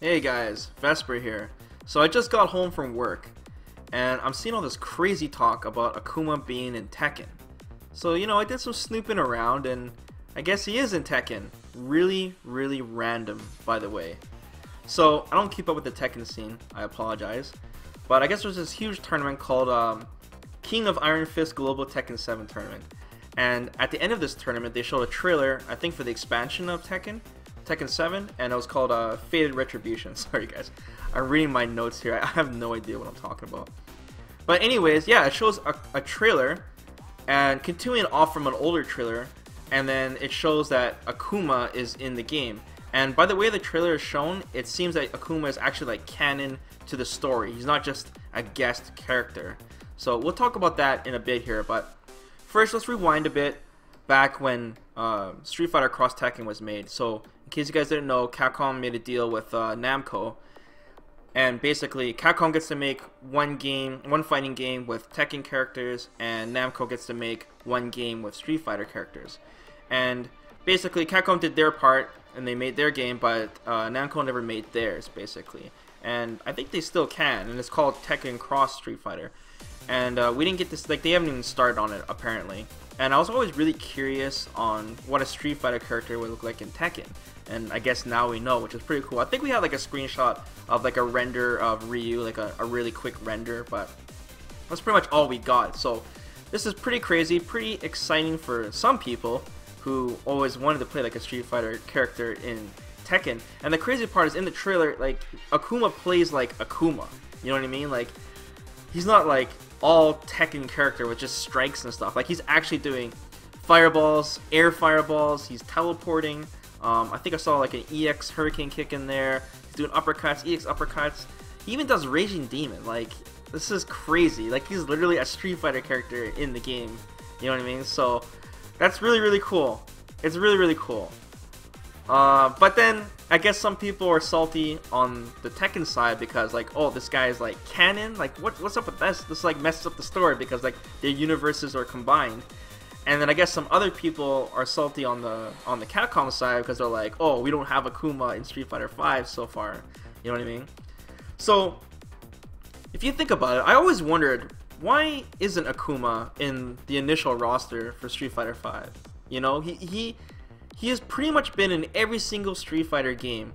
Hey guys, Vesper here. So I just got home from work, and I'm seeing all this crazy talk about Akuma being in Tekken. So, I did some snooping around, and I guess he is in Tekken. Really random, by the way. So, I don't keep up with the Tekken scene, I apologize. But I guess there's this huge tournament called King of Iron Fist Global Tekken 7 Tournament. And at the end of this tournament, they showed a trailer, I think for the expansion of Tekken 7, and it was called Faded Retribution. Sorry guys, I'm reading my notes here. I have no idea what I'm talking about. But anyways, yeah, it shows a trailer, and continuing off from an older trailer, and then it shows that Akuma is in the game. And by the way the trailer is shown, it seems that Akuma is actually like canon to the story. He's not just a guest character. So we'll talk about that in a bit here, but first let's rewind a bit back when Street Fighter Cross Tekken was made. So in case you guys didn't know, Capcom made a deal with Namco, and basically Capcom gets to make one fighting game with Tekken characters, and Namco gets to make one game with Street Fighter characters. And basically Capcom did their part and they made their game, but Namco never made theirs basically. And I think they still can, and it's called Tekken Cross Street Fighter. And we didn't get this, like, they haven't even started on it apparently. And I was always really curious on what a Street Fighter character would look like in Tekken, and I guess now we know, which is pretty cool. I think we had like a screenshot of like a render of Ryu, like a really quick render, but that's pretty much all we got. So this is pretty crazy, pretty exciting for some people who always wanted to play like a Street Fighter character in Tekken. And the crazy part is in the trailer, like, Akuma plays like Akuma, you know what I mean? Like, he's not like all Tekken character with just strikes and stuff. Like, he's actually doing fireballs, air fireballs, he's teleporting. I think I saw like an EX hurricane kick in there. He's doing uppercuts, EX uppercuts. He even does Raging Demon. Like, this is crazy. Like, he's literally a Street Fighter character in the game. You know what I mean? So that's really cool. It's really cool. But then I guess some people are salty on the Tekken side because, like, oh, this guy is like canon. Like, what's up with this? This like messes up the story because like their universes are combined. And then I guess some other people are salty on the Capcom side because they're like, oh, we don't have Akuma in Street Fighter 5 so far. You know what I mean? So if you think about it, I always wondered, why isn't Akuma in the initial roster for Street Fighter 5? You know, he has pretty much been in every single Street Fighter game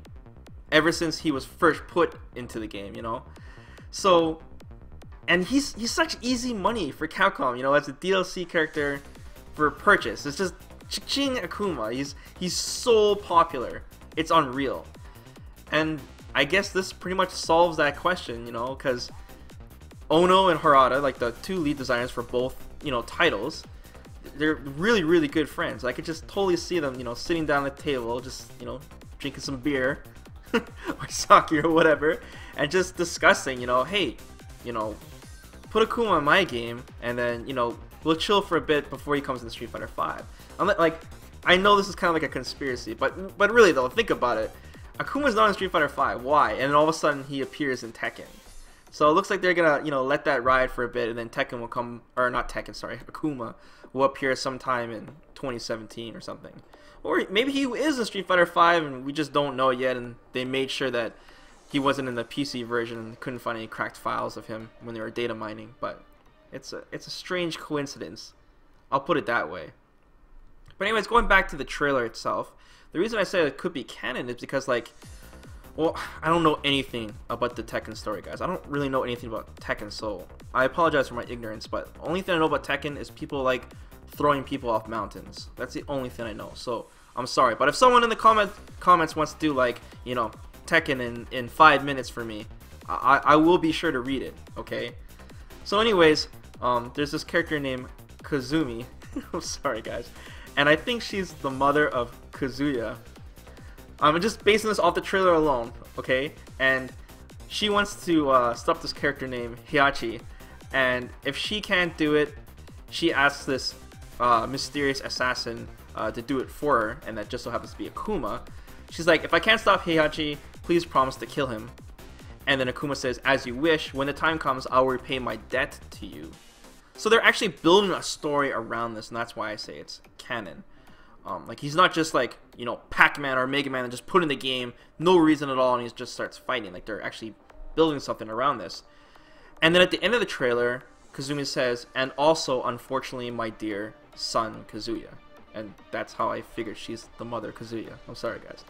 ever since he was first put into the game, you know? So, and he's such easy money for Capcom, you know, as a DLC character for purchase. It's just ching Akuma. He's so popular. It's unreal. And I guess this pretty much solves that question, you know, because Ono and Harada, like the two lead designers for both, you know, titles, they're really good friends. I could just totally see them, you know, sitting down at the table, just, you know, drinking some beer or sake or whatever, and just discussing, you know, hey, you know, put Akuma in my game, and then, you know, we'll chill for a bit before he comes in Street Fighter 5. Like, I know this is kind of like a conspiracy, but really though, think about it. Akuma's not in Street Fighter 5. Why? And then all of a sudden he appears in Tekken. So it looks like they're gonna, you know, let that ride for a bit, and then Tekken will come, or not Tekken, sorry, Akuma will appear sometime in 2017 or something. Or maybe he is in Street Fighter 5 and we just don't know yet, and they made sure that he wasn't in the PC version and couldn't find any cracked files of him when they were data mining. But it's a strange coincidence. I'll put it that way. But anyways, going back to the trailer itself, the reason I say it could be canon is because, like, well, I don't know anything about the Tekken story, guys. I don't really know anything about Tekken, so I apologize for my ignorance, but the only thing I know about Tekken is people like throwing people off mountains. That's the only thing I know, so I'm sorry. But if someone in the comments wants to do, like, you know, Tekken in 5 minutes for me, I will be sure to read it, okay? So anyways, there's this character named Kazumi. I'm sorry, guys. And I think she's the mother of Kazuya. I'm just basing this off the trailer alone, okay? And she wants to stop this character named Heihachi, and if she can't do it, she asks this mysterious assassin to do it for her, and that just so happens to be Akuma. She's like, if I can't stop Heihachi, please promise to kill him. And then Akuma says, as you wish, when the time comes, I'll repay my debt to you. So they're actually building a story around this, and that's why I say it's canon. Like he's not just like, you know, Pac-Man or Mega Man and just put in the game, no reason at all, and he just starts fighting. Like they're actually building something around this. And then at the end of the trailer, Kazumi says, "And also, unfortunately, my dear son Kazuya." And that's how I figured she's the mother Kazuya. I'm sorry, guys.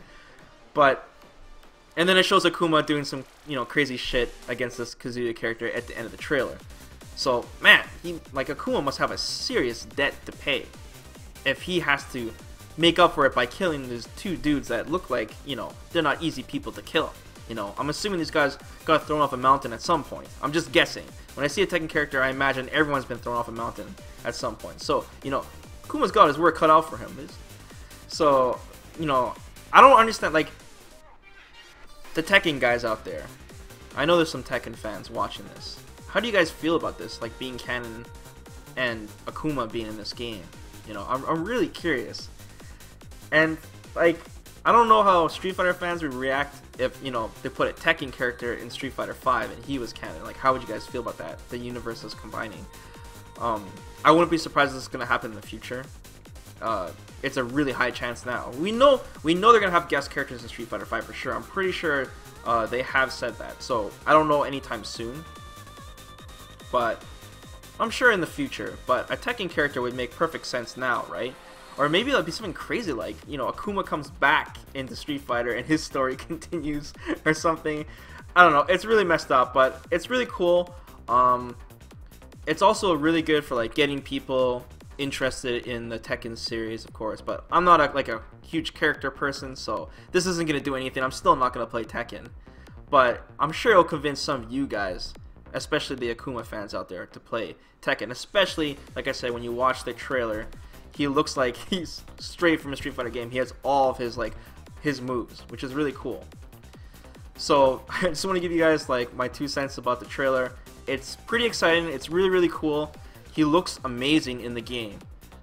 And then it shows Akuma doing some, you know, crazy shit against this Kazuya character at the end of the trailer. So, man, Akuma must have a serious debt to pay if he has to make up for it by killing these two dudes that look like, you know, they're not easy people to kill. You know, I'm assuming these guys got thrown off a mountain at some point. I'm just guessing. When I see a Tekken character, I imagine everyone's been thrown off a mountain at some point. So, you know, Akuma's got his work cut out for him. So, you know, I don't understand, like, the Tekken guys out there. I know there's some Tekken fans watching this. How do you guys feel about this, like, being canon and Akuma being in this game? You know, I'm really curious. And, like, I don't know how Street Fighter fans would react if, you know, they put a Tekken character in Street Fighter 5 and he was canon. Like, how would you guys feel about that? The universes combining. I wouldn't be surprised if this is going to happen in the future. It's a really high chance now. We know they're going to have guest characters in Street Fighter 5 for sure. I'm pretty sure they have said that. So, I don't know anytime soon. But I'm sure in the future. But a Tekken character would make perfect sense now, right? Or maybe it'll be something crazy like, you know, Akuma comes back into Street Fighter and his story continues or something. I don't know. It's really messed up, but it's really cool. It's also really good for like getting people interested in the Tekken series, of course. But I'm not a huge character person, so this isn't going to do anything. I'm still not going to play Tekken. But I'm sure it'll convince some of you guys, especially the Akuma fans out there, to play Tekken. Especially, like I said, when you watch the trailer, he looks like he's straight from a Street Fighter game. He has all of his moves, which is really cool. So I just want to give you guys like my 2 cents about the trailer. It's pretty exciting. It's really, really cool. He looks amazing in the game,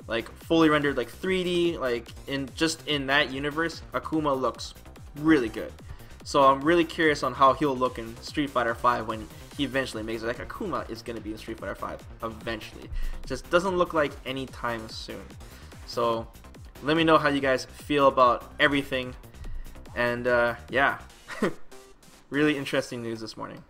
like fully rendered, like 3D. Like in that universe, Akuma looks really good. So I'm really curious on how he'll look in Street Fighter 5 when he eventually makes it. Like Akuma is going to be in Street Fighter 5 eventually. Just doesn't look like anytime soon. So let me know how you guys feel about everything. And yeah, really interesting news this morning.